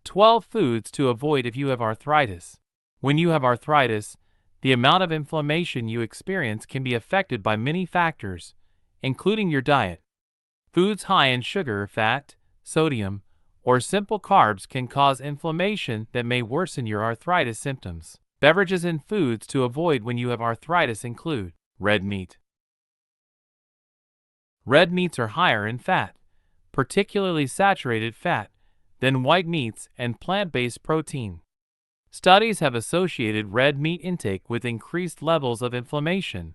12 foods to avoid if you have arthritis. When you have arthritis, the amount of inflammation you experience can be affected by many factors, including your diet. Foods high in sugar, fat, sodium, or simple carbs can cause inflammation that may worsen your arthritis symptoms. Beverages and foods to avoid when you have arthritis include red meat. Red meats are higher in fat, particularly saturated fat, than white meats and plant-based protein. Studies have associated red meat intake with increased levels of inflammation,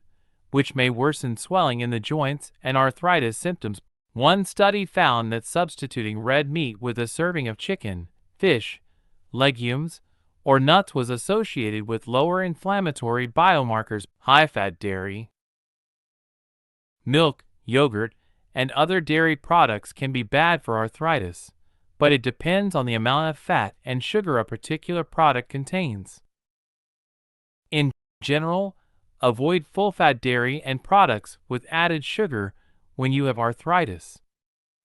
which may worsen swelling in the joints and arthritis symptoms. One study found that substituting red meat with a serving of chicken, fish, legumes, or nuts was associated with lower inflammatory biomarkers. High-fat dairy, milk, yogurt, and other dairy products can be bad for arthritis, but it depends on the amount of fat and sugar a particular product contains. In general, avoid full-fat dairy and products with added sugar when you have arthritis.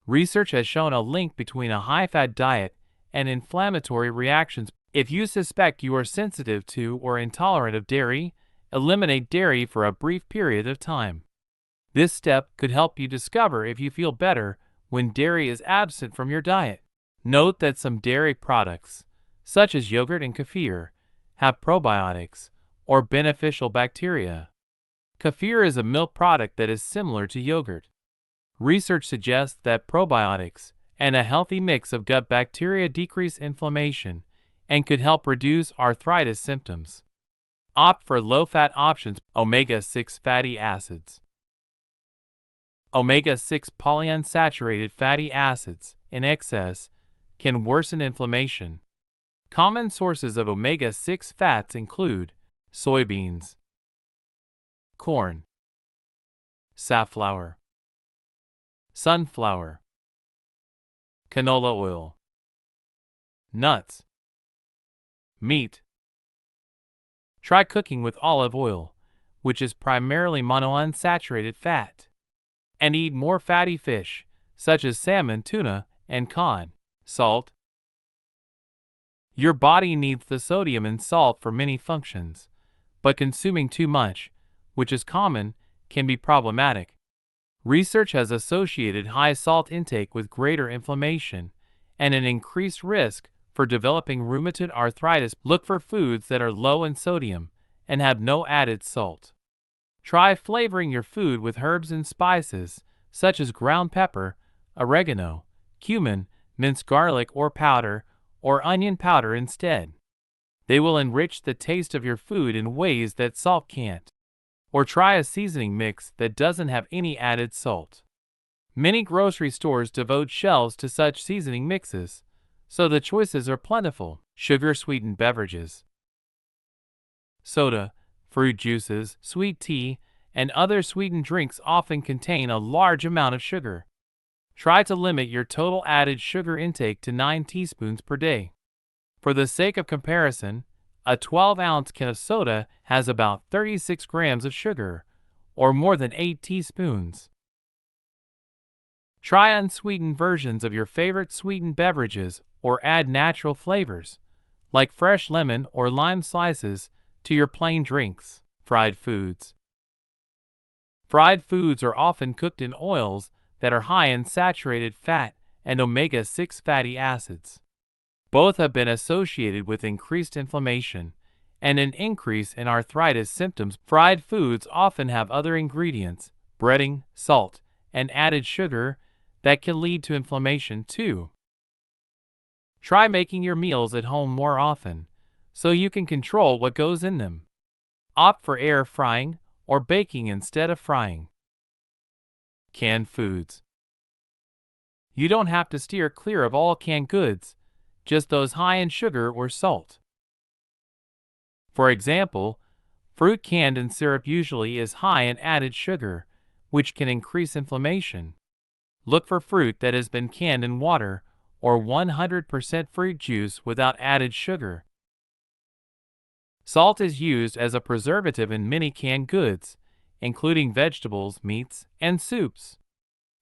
Research has shown a link between a high-fat diet and inflammatory reactions. If you suspect you are sensitive to or intolerant of dairy, eliminate dairy for a brief period of time. This step could help you discover if you feel better when dairy is absent from your diet. Note that some dairy products, such as yogurt and kefir, have probiotics or beneficial bacteria. Kefir is a milk product that is similar to yogurt. Research suggests that probiotics and a healthy mix of gut bacteria decrease inflammation and could help reduce arthritis symptoms. Opt for low-fat options. Omega-6 fatty acids. Omega-6 polyunsaturated fatty acids in excess can worsen inflammation. Common sources of omega-6 fats include soybeans, corn, safflower, sunflower, canola oil, nuts, meat. Try cooking with olive oil, which is primarily monounsaturated fat, and eat more fatty fish, such as salmon, tuna, and cod. Salt. Your body needs the sodium and salt for many functions, but consuming too much, which is common, can be problematic. Research has associated high salt intake with greater inflammation and an increased risk for developing rheumatoid arthritis. Look for foods that are low in sodium and have no added salt. Try flavoring your food with herbs and spices, such as ground pepper, oregano, cumin, minced garlic or powder, or onion powder instead. They will enrich the taste of your food in ways that salt can't. Or try a seasoning mix that doesn't have any added salt. Many grocery stores devote shelves to such seasoning mixes, so the choices are plentiful. Sugar-sweetened beverages. Soda, fruit juices, sweet tea, and other sweetened drinks often contain a large amount of sugar. Try to limit your total added sugar intake to 9 teaspoons per day. For the sake of comparison, a 12-ounce can of soda has about 36 grams of sugar, or more than 8 teaspoons. Try unsweetened versions of your favorite sweetened beverages or add natural flavors, like fresh lemon or lime slices, to your plain drinks. Fried foods. Fried foods are often cooked in oils that are high in saturated fat and omega-6 fatty acids. Both have been associated with increased inflammation and an increase in arthritis symptoms. Fried foods often have other ingredients, breading, salt, and added sugar that can lead to inflammation too. Try making your meals at home more often so you can control what goes in them. Opt for air frying or baking instead of frying. Canned foods. You don't have to steer clear of all canned goods, just those high in sugar or salt. For example, fruit canned in syrup usually is high in added sugar, which can increase inflammation. Look for fruit that has been canned in water or 100% fruit juice without added sugar. Salt is used as a preservative in many canned goods, including vegetables, meats, and soups.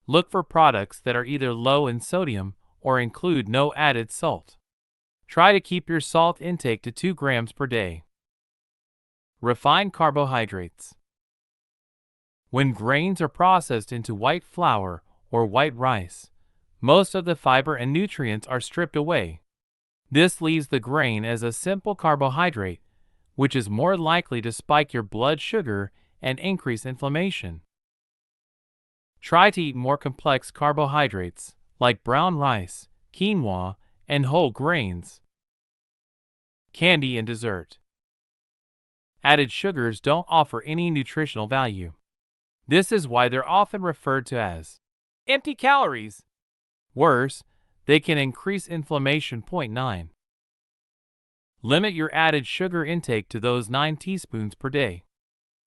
Look for products that are either low in sodium or include no added salt. Try to keep your salt intake to 2 grams per day. Refined carbohydrates. When grains are processed into white flour or white rice, most of the fiber and nutrients are stripped away. This leaves the grain as a simple carbohydrate, which is more likely to spike your blood sugar and increase inflammation. Try to eat more complex carbohydrates like brown rice, quinoa, and whole grains. Candy and dessert. Added sugars don't offer any nutritional value. This is why they're often referred to as empty calories. Worse, they can increase inflammation. 9. Limit your added sugar intake to those 9 teaspoons per day.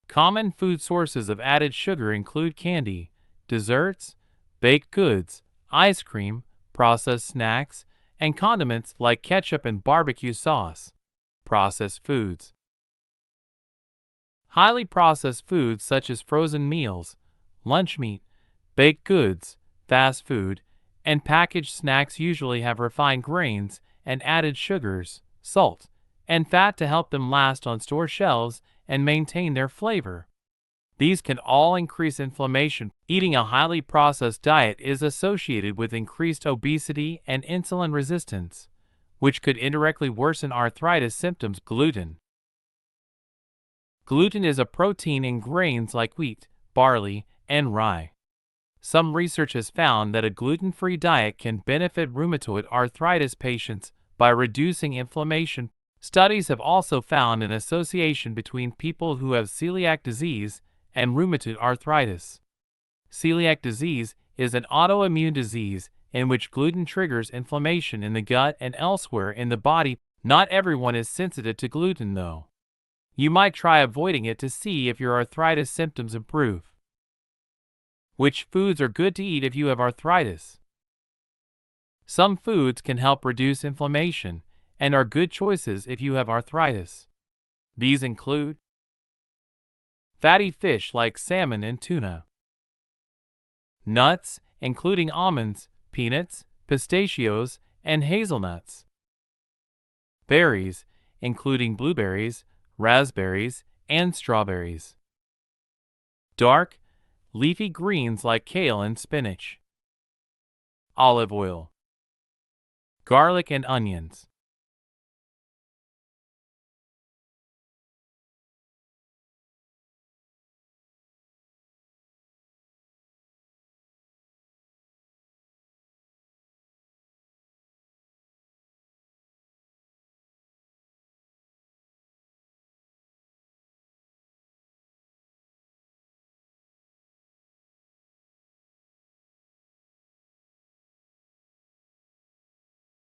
Common food sources of added sugar include candy, desserts, baked goods, ice cream, processed snacks, and condiments like ketchup and barbecue sauce. Processed foods. Highly processed foods such as frozen meals, lunch meat, baked goods, fast food, and packaged snacks usually have refined grains and added sugars, salt, and fat to help them last on store shelves and maintain their flavor. These can all increase inflammation. Eating a highly processed diet is associated with increased obesity and insulin resistance, which could indirectly worsen arthritis symptoms. Gluten. Gluten is a protein in grains like wheat, barley, and rye. Some research has found that a gluten-free diet can benefit rheumatoid arthritis patients by reducing inflammation. Studies have also found an association between people who have celiac disease and rheumatoid arthritis. Celiac disease is an autoimmune disease in which gluten triggers inflammation in the gut and elsewhere in the body. Not everyone is sensitive to gluten, though. You might try avoiding it to see if your arthritis symptoms improve. Which foods are good to eat if you have arthritis? Some foods can help reduce inflammation and are good choices if you have arthritis. These include fatty fish like salmon and tuna, nuts, including almonds, peanuts, pistachios, and hazelnuts, berries, including blueberries, raspberries, and strawberries, dark, leafy greens like kale and spinach, olive oil, garlic and onions.